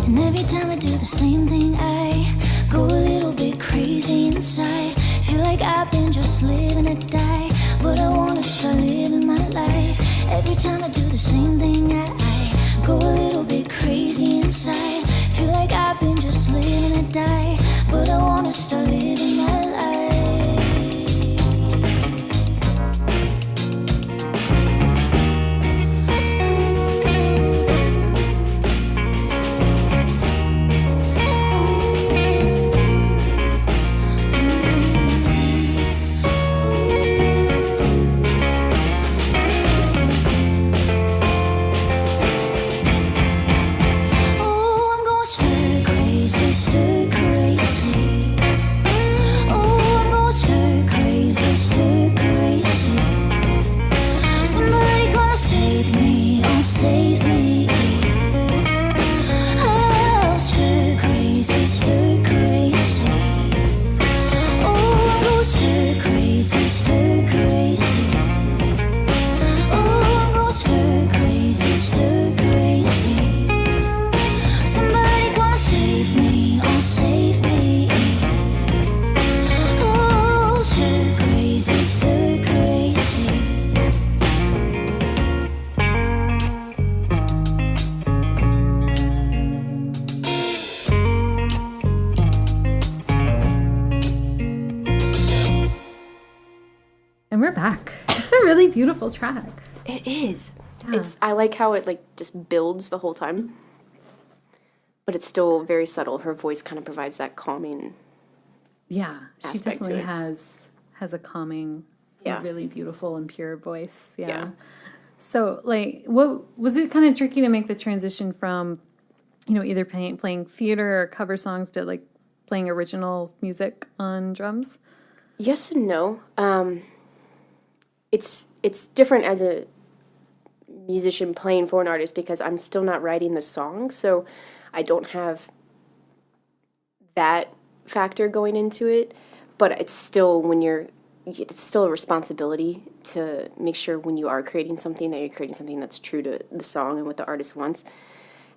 Speaker 4: And every time I do the same thing, I go a little bit crazy inside. Feel like I've been just living to die, but I wanna start living my life. Every time I do the same thing, I go a little bit crazy inside. Feel like I've been just living to die, but I wanna start living my life. Oh, I'm gonna stir crazy, stir crazy. Oh, I'm gonna stir crazy, stir crazy. Somebody gonna save me, oh save me. I'll stir crazy, stir crazy. Oh, I'm gonna stir crazy, stir crazy. Oh, I'm gonna stir crazy, stir crazy. Somebody gonna save me, oh save me. Oh, stir crazy, stir crazy.
Speaker 3: And we're back. It's a really beautiful track.
Speaker 2: It is.
Speaker 3: Yeah.
Speaker 2: I like how it like just builds the whole time, but it's still very subtle. Her voice kind of provides that calming.
Speaker 3: Yeah, she
Speaker 2: Aspect to
Speaker 3: definitely
Speaker 2: it.
Speaker 3: has has a calming,
Speaker 2: Yeah.
Speaker 3: really beautiful and pure voice. Yeah.
Speaker 2: Yeah.
Speaker 3: So, like, what was it kind of tricky to make the transition from, either playing theater or cover songs to like playing original music on drums?
Speaker 2: Yes and no. It's different as a musician playing for an artist because I'm still not writing the song, so I don't have that factor going into it. But it's still it's still a responsibility to make sure when you are creating something that you're creating something that's true to the song and what the artist wants.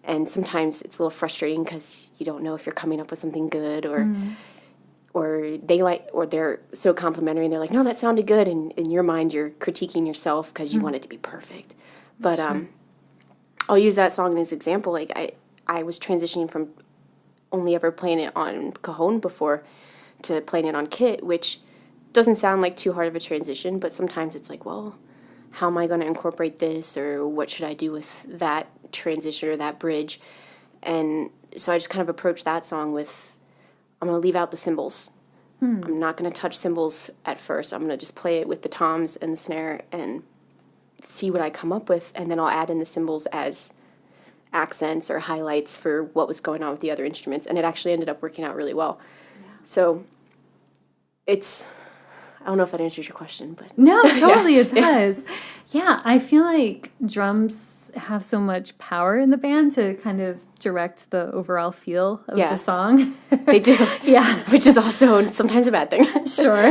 Speaker 2: And sometimes it's a little frustrating because you don't know if you're coming up with something good or they're so complimentary and they're like, no, that sounded good. And in your mind, you're critiquing yourself because you want it to be perfect. But I'll use that song as an example. Like I was transitioning from only ever playing it on cajon before to playing it on kit, which doesn't sound like too hard of a transition, but sometimes it's like, well, how am I going to incorporate this, or what should I do with that transition or that bridge? And so I just kind of approached that song with, I'm going to leave out the cymbals. I'm not going to touch cymbals at first. I'm going to just play it with the toms and the snare and see what I come up with, and then I'll add in the cymbals as accents or highlights for what was going on with the other instruments, and it actually ended up working out really well. Yeah. So I don't know if that answers your question, but
Speaker 3: no, totally it does. Yeah, I feel like drums have so much power in the band to kind of direct the overall feel of the song.
Speaker 2: They do.
Speaker 3: Yeah.
Speaker 2: Which is also sometimes a bad thing.
Speaker 3: Sure.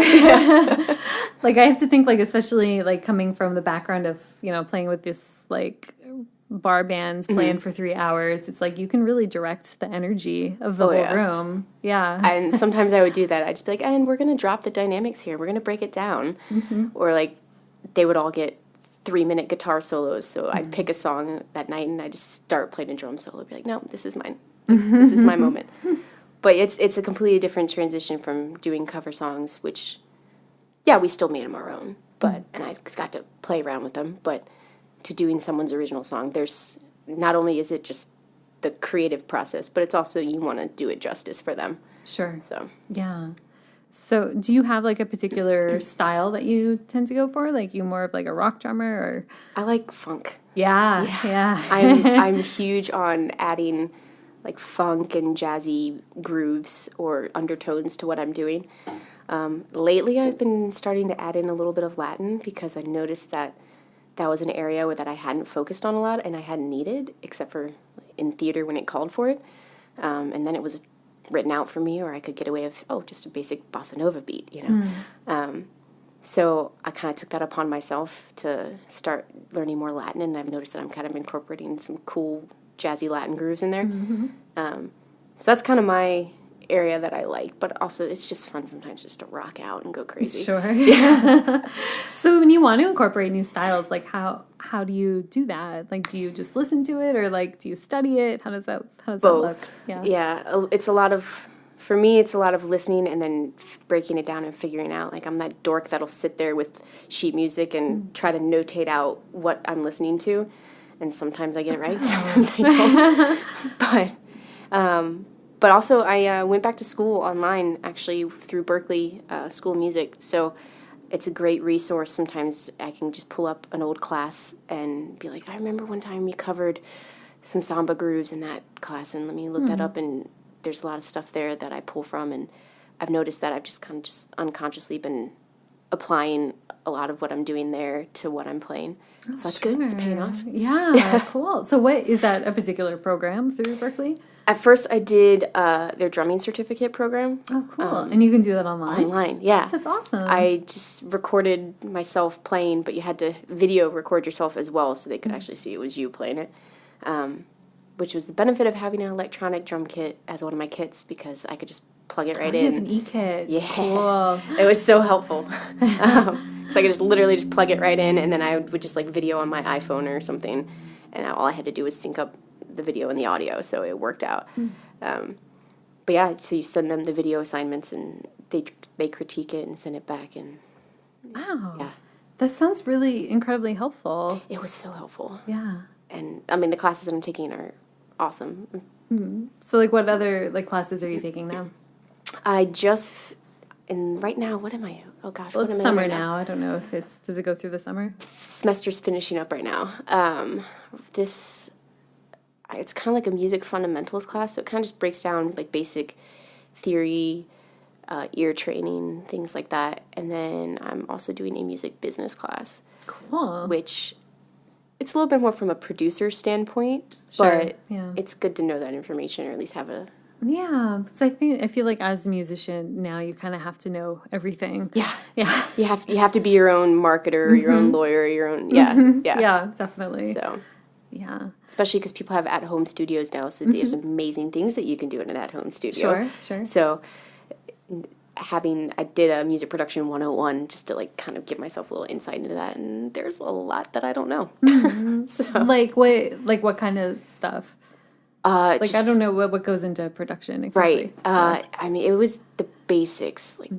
Speaker 3: Like I have to think, like, especially like coming from the background of, playing with this like bar bands playing for 3 hours, it's like you can really direct the energy of the whole room. Yeah.
Speaker 2: And sometimes I would do that. I'd just be like, and we're going to drop the dynamics here. We're going to break it down. Or like they would all get 3-minute guitar solos. So I'd pick a song that night and I'd just start playing a drum solo. I'd be like, no, this is mine. This is my moment. But it's a completely different transition from doing cover songs, which, yeah, we still made them our own. But and I got to play around with them. But to doing someone's original song, there's not only is it just the creative process, but it's also you want to do it justice for them.
Speaker 3: Sure.
Speaker 2: So
Speaker 3: yeah. So do you have like a particular style that you tend to go for? Like you more of like a rock drummer, or?
Speaker 2: I like funk.
Speaker 3: Yeah.
Speaker 2: I'm huge on adding like funk and jazzy grooves or undertones to what I'm doing. Lately, I've been starting to add in a little bit of Latin because I noticed that was an area that I hadn't focused on a lot and I hadn't needed, except for in theater when it called for it. And then it was written out for me, or I could get away with, just a basic bossa nova beat, So I kind of took that upon myself to start learning more Latin, and I've noticed that I'm kind of incorporating some cool jazzy Latin grooves in there. So that's kind of my area that I like, but also it's just fun sometimes just to rock out and go crazy.
Speaker 3: Sure. Yeah. So when you want to incorporate new styles, like how do you do that? Like, do you just listen to it, or like do you study it? How does that look?
Speaker 2: Yeah. It's for me it's a lot of listening and then breaking it down and figuring out. Like I'm that dork that'll sit there with sheet music and try to notate out what I'm listening to, and sometimes I get it right, sometimes I don't. But also, I went back to school online, actually, through Berkeley School of Music. So it's a great resource. Sometimes I can just pull up an old class and be like, I remember one time you covered some samba grooves in that class, and let me look that up. And there's a lot of stuff there that I pull from. And I've noticed that I've just kind of just unconsciously been applying a lot of what I'm doing there to what I'm playing. So that's good. It's paying off.
Speaker 3: Yeah, cool. So what is that, a particular program through Berkeley?
Speaker 2: At first, I did their drumming certificate program.
Speaker 3: Oh, cool. And you can do that online?
Speaker 2: Online, yeah.
Speaker 3: That's awesome.
Speaker 2: I just recorded myself playing, but you had to video record yourself as well so they could actually see it was you playing it, which was the benefit of having an electronic drum kit as one of my kits, because I could just plug it right in.
Speaker 3: You have an e-kit.
Speaker 2: Yeah.
Speaker 3: Cool.
Speaker 2: It was so helpful. So I could just literally just plug it right in, and then I would just like video on my iPhone or something, and all I had to do was sync up the video and the audio, so it worked out. But yeah, so you send them the video assignments, and they critique it and send it back, and
Speaker 3: wow,
Speaker 2: yeah,
Speaker 3: that sounds really incredibly helpful.
Speaker 2: It was so helpful.
Speaker 3: Yeah,
Speaker 2: and I mean the classes that I'm taking are awesome.
Speaker 3: So like, what other like classes are you taking now?
Speaker 2: I just and right now, what am I? Oh gosh,
Speaker 3: Well,
Speaker 2: what
Speaker 3: it's
Speaker 2: am I in
Speaker 3: summer
Speaker 2: right
Speaker 3: now. I don't know if does it go through the summer?
Speaker 2: Semester's finishing up right now. It's kind of like a music fundamentals class, so it kind of just breaks down like basic theory, ear training, things like that. And then I'm also doing a music business class,
Speaker 3: Cool.
Speaker 2: which it's a little bit more from a producer standpoint,
Speaker 3: Sure,
Speaker 2: but
Speaker 3: yeah.
Speaker 2: it's good to know that information or at least have a...
Speaker 3: Yeah, because I feel like as a musician now you kind of have to know everything.
Speaker 2: Yeah.
Speaker 3: Yeah.
Speaker 2: You have to be your own marketer, your own lawyer, your own... Yeah, yeah.
Speaker 3: Yeah, definitely.
Speaker 2: So...
Speaker 3: Yeah.
Speaker 2: Especially because people have at-home studios now, so there's amazing things that you can do in an at-home studio.
Speaker 3: Sure.
Speaker 2: So I did a music production 101 just to like kind of give myself a little insight into that, and there's a lot that I don't know. So
Speaker 3: Like what kind of stuff? I don't know what goes into production exactly.
Speaker 2: Right. I mean, it was the basics. Like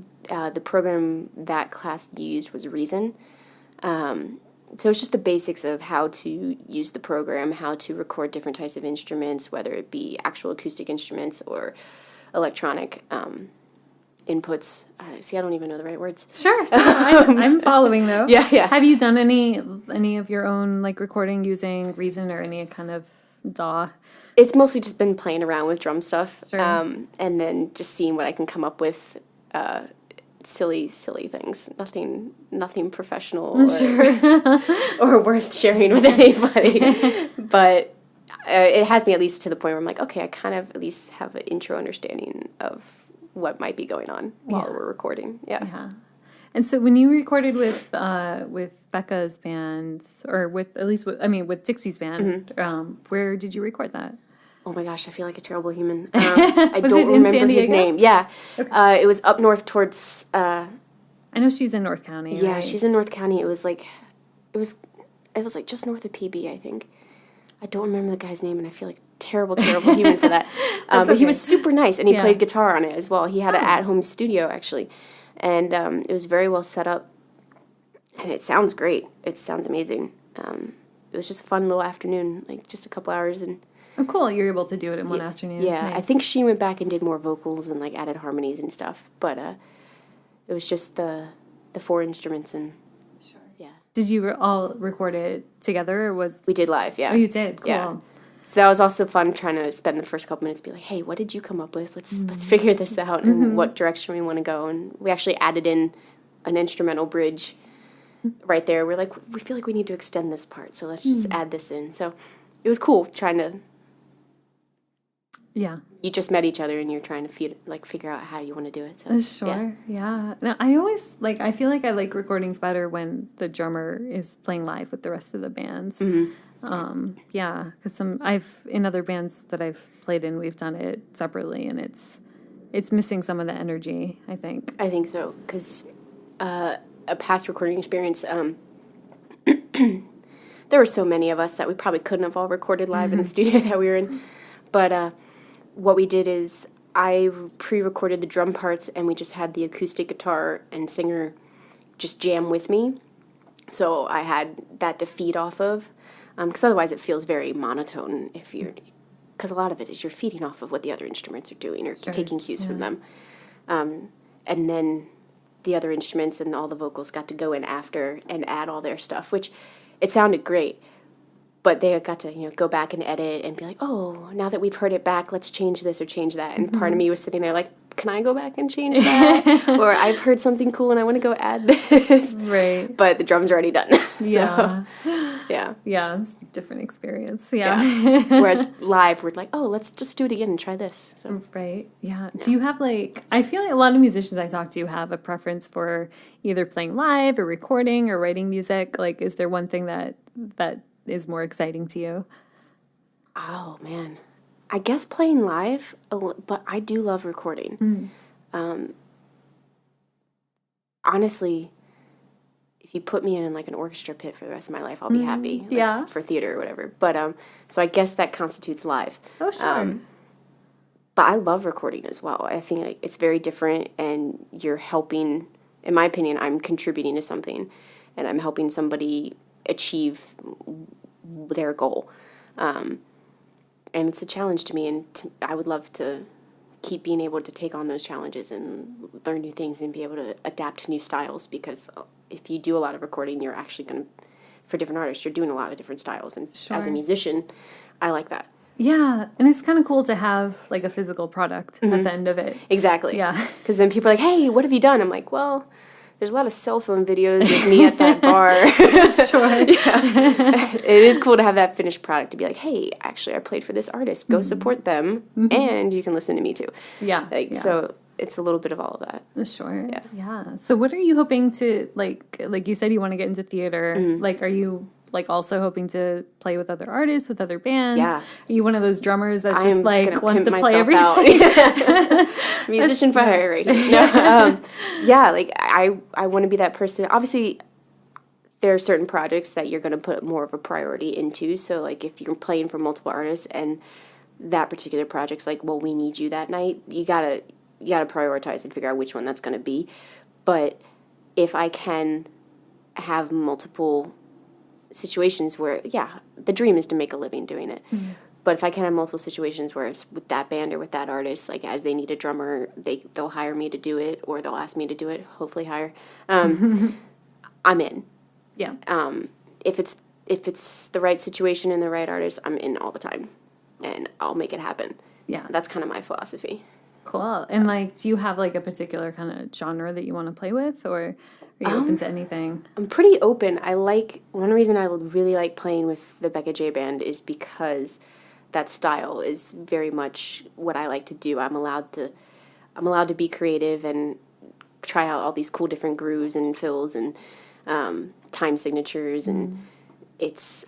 Speaker 2: the program that class used was Reason. So it's just the basics of how to use the program, how to record different types of instruments, whether it be actual acoustic instruments or electronic inputs. See, I don't even know the right words.
Speaker 3: Sure. I'm following though.
Speaker 2: Yeah.
Speaker 3: Have you done any of your own like recording using Reason or any kind of DAW?
Speaker 2: It's mostly just been playing around with drum stuff,
Speaker 3: Sure.
Speaker 2: and then just seeing what I can come up with. Silly things. Nothing professional or worth sharing with anybody. But it has me at least to the point where I'm like, okay, I kind of at least have an intro understanding of what might be going on while we're recording. Yeah.
Speaker 3: And so when you recorded with Becca's band, or with Dixie's band, where did you record that?
Speaker 2: Oh my gosh, I feel like a terrible human. I
Speaker 3: Was
Speaker 2: don't
Speaker 3: it in
Speaker 2: remember
Speaker 3: San
Speaker 2: his
Speaker 3: Diego?
Speaker 2: name. Yeah. Okay. It was up north towards...
Speaker 3: I know she's in North County,
Speaker 2: yeah,
Speaker 3: right?
Speaker 2: she's in North County. It was like just north of PB, I think. I don't remember the guy's name, and I feel like terrible human for that. But he was super nice, and he played guitar on it as well. He had an at-home studio, actually. And it was very well set up, and it sounds great. It sounds amazing. It was just a fun little afternoon, like just a couple hours, and...
Speaker 3: Oh, cool. You're able to do it in one afternoon.
Speaker 2: Yeah,
Speaker 3: Nice.
Speaker 2: I think she went back and did more vocals and like added harmonies and stuff. But it was just the 4 instruments and yeah.
Speaker 3: Did you all record it together, or was...
Speaker 2: We did live, yeah.
Speaker 3: Oh, you did? Cool.
Speaker 2: Yeah. So that was also fun trying to spend the first couple minutes be like, hey, what did you come up with? Let's figure this out and what direction we want to go. And we actually added in an instrumental bridge right there. We're like, we feel like we need to extend this part, so let's just add this in. So it was cool trying to...
Speaker 3: Yeah.
Speaker 2: You just met each other and you're trying to figure out how you want to do it. So,
Speaker 3: Sure. Yeah. No, I always I feel like I like recordings better when the drummer is playing live with the rest of the bands. Yeah, because I've in other bands that I've played in, we've done it separately, and it's missing some of the energy, I think.
Speaker 2: I think so, because a past recording experience, there were so many of us that we probably couldn't have all recorded live in the studio that we were in. But what we did is I pre-recorded the drum parts, and we just had the acoustic guitar and singer just jam with me. So I had that to feed off of, because otherwise it feels very monotone because a lot of it is you're feeding off of what the other instruments are doing or taking cues from them. And then the other instruments and all the vocals got to go in after and add all their stuff, which it sounded great. But they got to, go back and edit and be like, oh, now that we've heard it back, let's change this or change that. And part of me was sitting there like, can I go back and change that? Or I've heard something cool and I want to go add this.
Speaker 3: Right.
Speaker 2: But the drum's already done.
Speaker 3: Yeah.
Speaker 2: Yeah.
Speaker 3: Yeah, it's a different experience. Yeah.
Speaker 2: Whereas live, we're like, oh, let's just do it again and try this. So.
Speaker 3: Right. Yeah. Do you have I feel like a lot of musicians I talk to have a preference for either playing live or recording or writing music. Is there one thing that is more exciting to you?
Speaker 2: Oh, man. I guess playing live, but I do love recording. Honestly, if you put me in an orchestra pit for the rest of my life, I'll be happy. For theater or whatever. But so I guess that constitutes live.
Speaker 3: Oh, sure.
Speaker 2: But I love recording as well. I think it's very different, and you're helping. In my opinion, I'm contributing to something, and I'm helping somebody achieve their goal. And it's a challenge to me, and I would love to keep being able to take on those challenges and learn new things and be able to adapt to new styles, because if you do a lot of recording, you're actually going to, for different artists, you're doing a lot of different styles. And as a musician, I like that.
Speaker 3: Yeah, and it's kind of cool to have like a physical product at the end of it.
Speaker 2: Exactly.
Speaker 3: Yeah.
Speaker 2: Because then people are like, hey, what have you done? I'm like, well, there's a lot of cell phone videos of me at that bar.
Speaker 3: Sure.
Speaker 2: Yeah. It is cool to have that finished product to be like, hey, actually, I played for this artist. Go support them, and you can listen to me too.
Speaker 3: Yeah.
Speaker 2: So it's a little bit of all of that.
Speaker 3: Sure.
Speaker 2: Yeah.
Speaker 3: Yeah. So what are you hoping to, like you said you want to get into theater. Like, are you like also hoping to play with other artists, with other bands?
Speaker 2: Yeah.
Speaker 3: Are you one of those drummers that just
Speaker 2: I'm
Speaker 3: like
Speaker 2: gonna
Speaker 3: wants
Speaker 2: pimp
Speaker 3: to play
Speaker 2: myself
Speaker 3: everything?
Speaker 2: out. Musician for hire right here. No, yeah, like I want to be that person. Obviously, there are certain projects that you're going to put more of a priority into. So like if you're playing for multiple artists and that particular project's like, well, we need you that night, you gotta prioritize and figure out which one that's going to be. But if I can have multiple situations where, yeah, the dream is to make a living doing it. But if I can have multiple situations where it's with that band or with that artist, like as they need a drummer, they'll hire me to do it, or they'll ask me to do it, hopefully hire. I'm in.
Speaker 3: Yeah.
Speaker 2: If it's the right situation and the right artist, I'm in all the time, and I'll make it happen.
Speaker 3: Yeah.
Speaker 2: That's kind of my philosophy.
Speaker 3: Cool. And like, do you have like a particular kind of genre that you want to play with, or are you open to anything?
Speaker 2: I'm pretty open. One reason I really like playing with the Becca J Band is because that style is very much what I like to do. I'm allowed to be creative and try out all these cool different grooves and fills and time signatures, and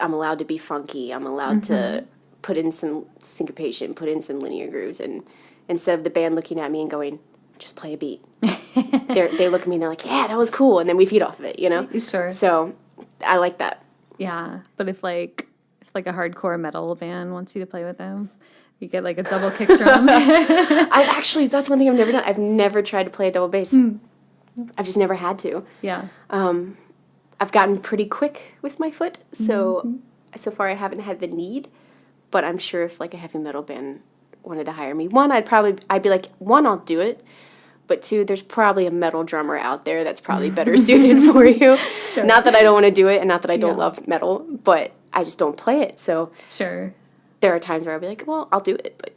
Speaker 2: I'm allowed to be funky. I'm allowed to put in some syncopation, put in some linear grooves, and instead of the band looking at me and going, just play a beat, they look at me and they're like, yeah, that was cool, and then we feed off of it, you know?
Speaker 3: Sure.
Speaker 2: So I like that.
Speaker 3: Yeah, but if a hardcore metal band wants you to play with them, you get like a double kick drum.
Speaker 2: That's one thing I've never done. I've never tried to play a double bass. I've just never had to.
Speaker 3: Yeah.
Speaker 2: I've gotten pretty quick with my foot, so far I haven't had the need, but I'm sure if like a heavy metal band wanted to hire me, one, I'd be like, one, I'll do it, but two, there's probably a metal drummer out there that's probably better suited for you.
Speaker 3: Sure.
Speaker 2: Not that I don't want to do it, and not that I don't love metal, but I just don't play it, so
Speaker 3: Sure.
Speaker 2: there are times where I'll be like, well, I'll do it, but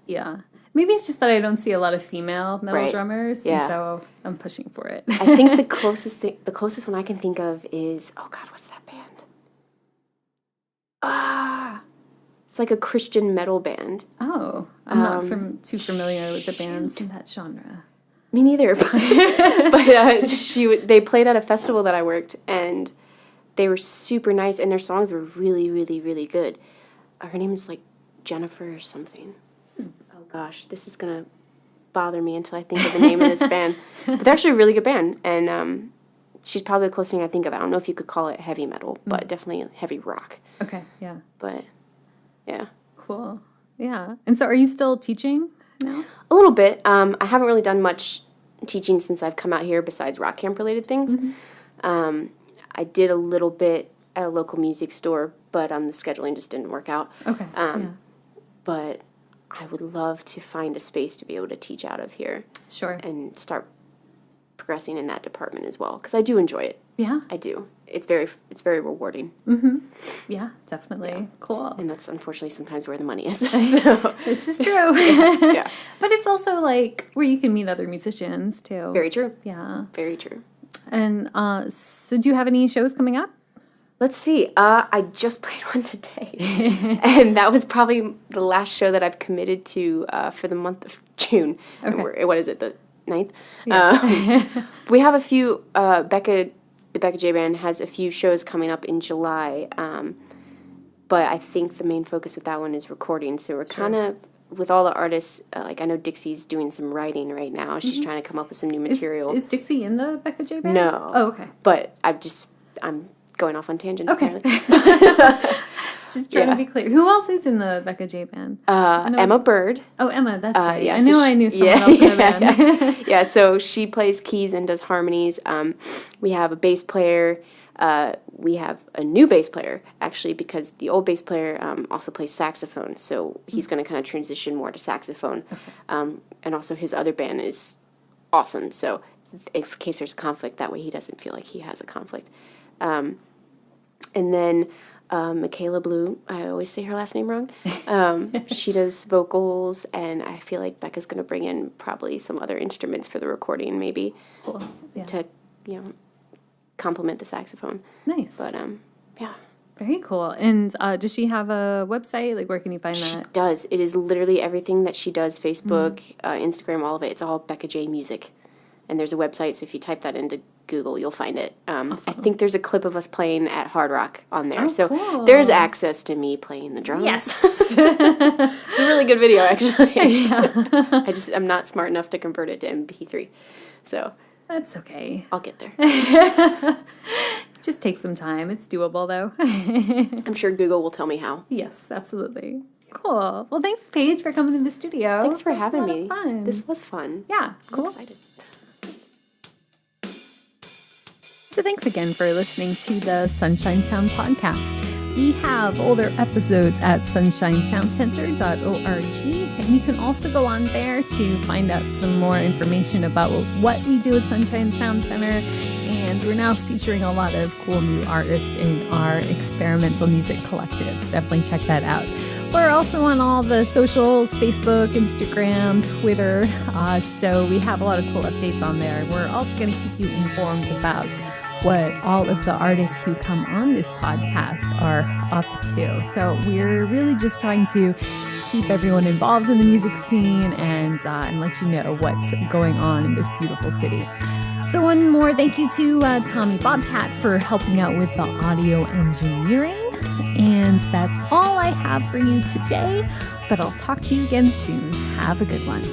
Speaker 3: Yeah. Maybe it's just that I don't see a lot of female metal
Speaker 2: Right.
Speaker 3: drummers,
Speaker 2: Yeah.
Speaker 3: and so I'm pushing for it.
Speaker 2: I think the closest one I can think of is, oh God, what's that band? It's like a Christian metal band.
Speaker 3: Oh, I'm not too familiar with the bands in that genre.
Speaker 2: Me neither, but they played at a festival that I worked, and they were super nice, and their songs were really, really, really good. Her name is like Jennifer or something. Oh gosh, this is gonna bother me until I think of the name of this band. But they're actually a really good band, and she's probably the closest thing I think of. I don't know if you could call it heavy metal, but definitely heavy rock.
Speaker 3: Okay, yeah.
Speaker 2: But yeah.
Speaker 3: Cool. Yeah. And so are you still teaching now?
Speaker 2: A little bit. I haven't really done much teaching since I've come out here besides rock camp related things. I did a little bit at a local music store, but the scheduling just didn't work out.
Speaker 3: Okay.
Speaker 2: But I would love to find a space to be able to teach out of here.
Speaker 3: Sure.
Speaker 2: And start progressing in that department as well, because I do enjoy it.
Speaker 3: Yeah.
Speaker 2: I do. It's very rewarding.
Speaker 3: Yeah, definitely. Cool.
Speaker 2: And that's unfortunately sometimes where the money is. So.
Speaker 3: This is true.
Speaker 2: Yeah.
Speaker 3: But it's also like where you can meet other musicians too.
Speaker 2: Very true.
Speaker 3: Yeah.
Speaker 2: Very true.
Speaker 3: And so do you have any shows coming up?
Speaker 2: Let's see. I just played one today. And that was probably the last show that I've committed to for the month of June.
Speaker 3: Okay.
Speaker 2: What is it, the 9th?
Speaker 3: Yeah.
Speaker 2: We have a few, the Becca J Band has a few shows coming up in July. But I think the main focus with that one is recording. So we're kind of, with all the artists, like I know Dixie's doing some writing right now. She's trying to come up with some new material.
Speaker 3: Is Dixie in the Becca J Band?
Speaker 2: No.
Speaker 3: Oh, okay.
Speaker 2: But I'm going off on tangents.
Speaker 3: Okay.
Speaker 2: Apparently.
Speaker 3: Just trying to be clear. Who else is in the Becca J Band?
Speaker 2: Emma Bird.
Speaker 3: Oh, Emma, that's right.
Speaker 2: Yeah,
Speaker 3: I knew I knew someone else in the band.
Speaker 2: Yeah, so she plays keys and does harmonies. We have a bass player, we have a new bass player, actually, because the old bass player also plays saxophone, so he's going to kind of transition more to saxophone. And also his other band is awesome, so in case there's a conflict, that way he doesn't feel like he has a conflict. And then Michaela Blue, I always say her last name wrong. She does vocals, and I feel like Becca's going to bring in probably some other instruments for the recording, maybe,
Speaker 3: Cool. Yeah.
Speaker 2: to, complement the saxophone.
Speaker 3: Nice.
Speaker 2: But, yeah.
Speaker 3: Very cool. And does she have a website? Like, where can you find
Speaker 2: She
Speaker 3: that?
Speaker 2: does. It is literally everything that she does, Facebook, Instagram, all of it. It's all Becca J Music. And there's a website, so if you type that into Google, you'll find it. I think there's a clip of us playing at Hard Rock on there. So
Speaker 3: cool.
Speaker 2: there's access to me playing the drums.
Speaker 3: Yes.
Speaker 2: It's a really good video, actually. I'm not smart enough to convert it to MP3. So
Speaker 3: That's okay.
Speaker 2: I'll get there.
Speaker 3: Just take some time. It's doable, though.
Speaker 2: I'm sure Google will tell me how.
Speaker 3: Yes, absolutely. Cool. Well, thanks, Paige, for coming to the studio.
Speaker 2: Thanks for
Speaker 3: It was
Speaker 2: having
Speaker 3: a lot
Speaker 2: me.
Speaker 3: of fun.
Speaker 2: This was fun.
Speaker 3: Yeah,
Speaker 2: I'm
Speaker 3: cool.
Speaker 2: excited.
Speaker 3: So thanks again for listening to the Sunshine Sound podcast. We have older episodes at sunshinesoundcenter.org, and you can also go on there to find out some more information about what we do at Sunshine Sound Center. And we're now featuring a lot of cool new artists in our experimental music collectives. Definitely check that out. We're also on all the socials, Facebook, Instagram, Twitter. So we have a lot of cool updates on there. We're also going to keep you informed about what all of the artists who come on this podcast are up to. So we're really just trying to keep everyone involved in the music scene and let you know what's going on in this beautiful city. So one more thank you to Tommy Bobcat for helping out with the audio engineering. And that's all I have for you today, but I'll talk to you again soon. Have a good one.